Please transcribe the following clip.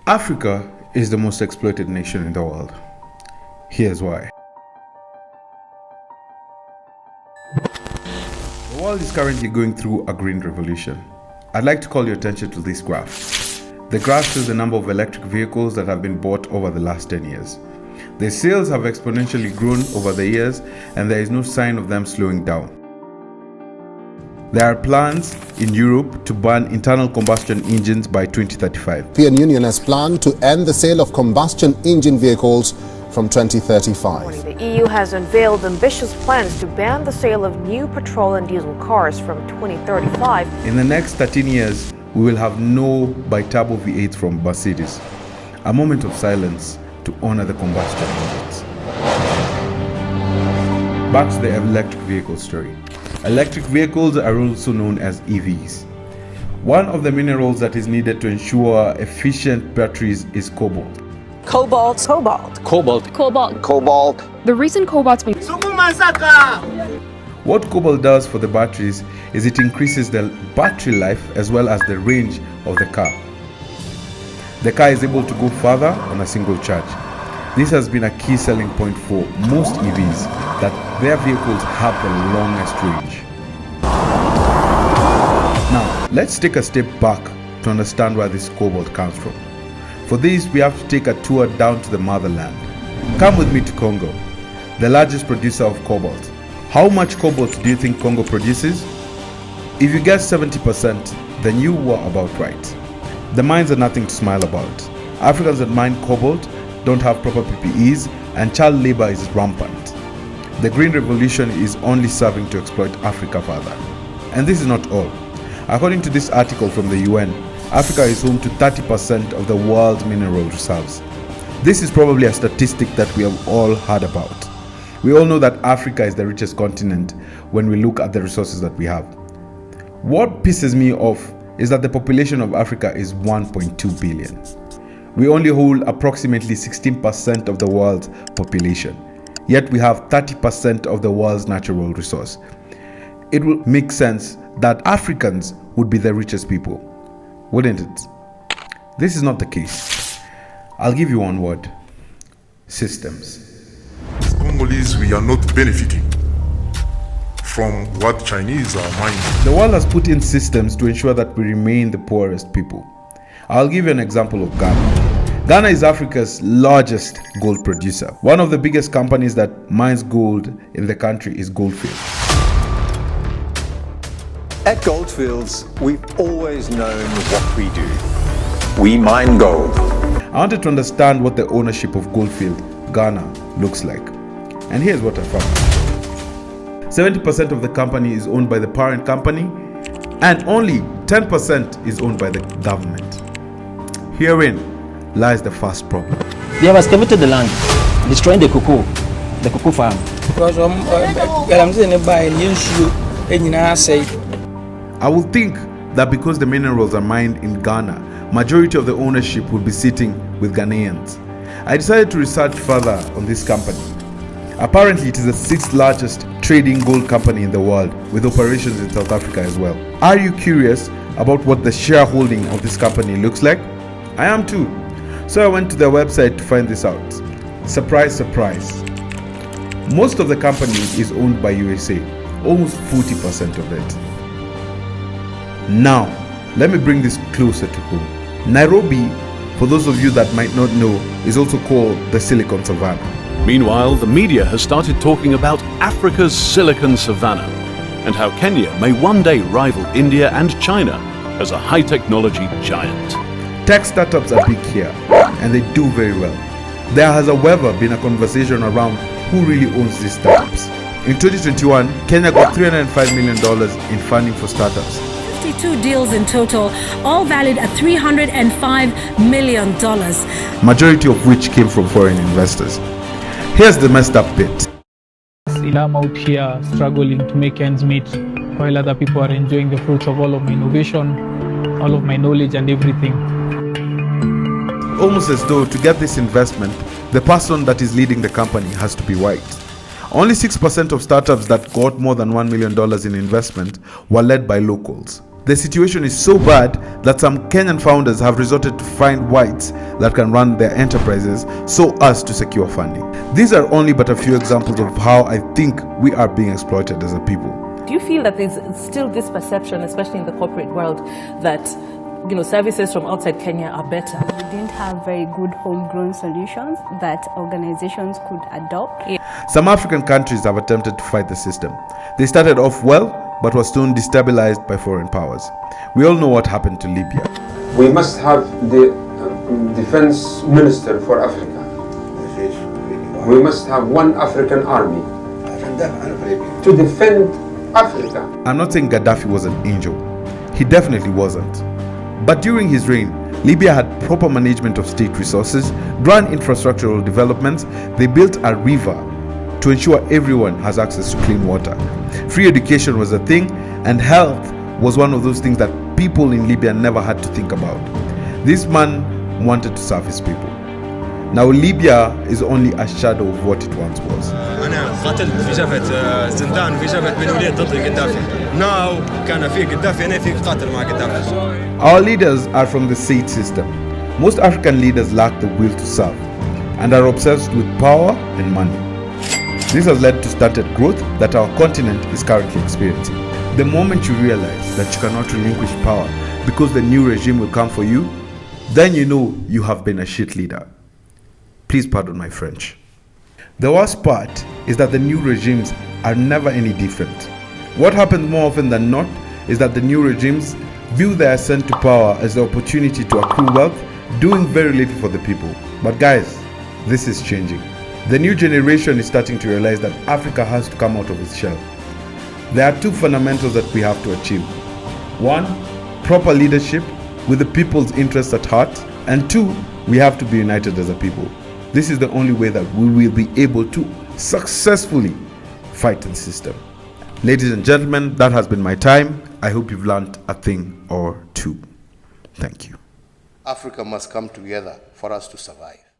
Africa is the most exploited nation in the world. Here's why. The world is currently going through a green revolution. I'd like to call your attention to this graph. The graph shows the number of electric vehicles that have been bought over the last 10 years. Their sales have exponentially grown over the years, and there is no sign of them slowing down. There are plans in Europe to ban internal combustion engines by 2035. The European Union has planned to end the sale of combustion engine vehicles from 2035. The EU has unveiled ambitious plans to ban the sale of new petrol and diesel cars from 2035. In the next 13 years, we will have no bi-turbo V8s from Mercedes. A moment of silence to honor the combustion engines. Back to the electric vehicle story. Electric vehicles are also known as EVs. One of the minerals that is needed to ensure efficient batteries is cobalt. Cobalt. The reason cobalt's been What cobalt does for the batteries is it increases the battery life as well as the range of the car. The car is able to go further on a single charge. This has been a key selling point for most EVs, that their vehicles have the longest range. Now, let's take a step back to understand where this cobalt comes from. For this, we have to take a tour down to the motherland. Come with me to Congo, the largest producer of cobalt. How much cobalt do you think Congo produces? If you guess 70%, then you were about right. The mines are nothing to smile about. Africans that mine cobalt don't have proper PPEs, and child labor is rampant. The Green Revolution is only serving to exploit Africa further. And this is not all. According to this article from the UN, Africa is home to 30% of the world's mineral reserves. This is probably a statistic that we have all heard about. We all know that Africa is the richest continent when we look at the resources that we have. What pisses me off is that the population of Africa is 1.2 billion. We only hold approximately 16% of the world's population, yet we have 30% of the world's natural resource. It would make sense that Africans would be the richest people, wouldn't it? This is not the case. I'll give you one word: systems. As Congolese, we are not benefiting from what Chinese are mining. The world has put in systems to ensure that we remain the poorest people. I'll give you an example of Ghana. Ghana is Africa's largest gold producer. One of the biggest companies that mines gold in the country is Goldfields. At Goldfields, we've always known what we do. We mine gold. I wanted to understand what the ownership of Goldfield, Ghana, looks like. And here's what I found. 70% of the company is owned by the parent company, and only 10% is owned by the government. Herein lies the first problem. They have excavated the land, destroying the cocoa farm. I would think that because the minerals are mined in Ghana, majority of the ownership would be sitting with Ghanaians. I decided to research further on this company. Apparently, it is the 6th largest trading gold company in the world, with operations in South Africa as well. Are you curious about what the shareholding of this company looks like? I am too. So I went to their website to find this out. Surprise, surprise. Most of the company is owned by USA, almost 40% of it. Now, let me bring this closer to home. Nairobi, for those of you that might not know, is also called the Silicon Savannah. Meanwhile, the media has started talking about Africa's Silicon Savannah and how Kenya may one day rival India and China as a high-technology giant. Tech startups are big here, and they do very well. There has, however, been a conversation around who really owns these startups. In 2021, Kenya got $305 million in funding for startups. 52 deals in total, all valued at $305 million. Majority of which came from foreign investors. Here's the messed up bit. I'm out here struggling to make ends meet while other people are enjoying the fruits of all of my innovation, all of my knowledge and everything. Almost as though to get this investment, the person that is leading the company has to be white. Only 6% of startups that got more than $1 million in investment were led by locals. The situation is so bad that some Kenyan founders have resorted to find whites that can run their enterprises so as to secure funding. These are only but a few examples of how I think we are being exploited as a people. Do you feel that there's still this perception, especially in the corporate world, that services from outside Kenya are better? We didn't have very good homegrown solutions that organizations could adopt. Some African countries have attempted to fight the system. They started off well, but were soon destabilized by foreign powers. We all know what happened to Libya. We must have the defense minister for Africa. We must have one African army to defend Africa. I'm not saying Gaddafi was an angel. He definitely wasn't. But during his reign, Libya had proper management of state resources, grand infrastructural developments. They built a river to ensure everyone has access to clean water. Free education was a thing, and health was one of those things that people in Libya never had to think about. This man wanted to serve his people. Now Libya is only a shadow of what it once was. أنا قتلت في جبهة زندان في جبهة بن وليد ضد قدافي. Now كان في قدافي أنا في قاتل مع قدافي. Our leaders are from the state system. Most African leaders lack the will to serve and are obsessed with power and money. This has led to stunted growth that our continent is currently experiencing. The moment you realize that you cannot relinquish power because the new regime will come for you, then you know you have been a shit leader. Please pardon my French. The worst part is that the new regimes are never any different. What happens more often than not is that the new regimes view their ascent to power as the opportunity to accrue wealth, doing very little for the people. But guys, this is changing. The new generation is starting to realize that Africa has to come out of its shell. There are two fundamentals that we have to achieve. One, proper leadership with the people's interests at heart. And two, we have to be united as a people. This is the only way that we will be able to successfully fight the system. Ladies and gentlemen, that has been my time. I hope you've learned a thing or two. Thank you. Africa must come together for us to survive.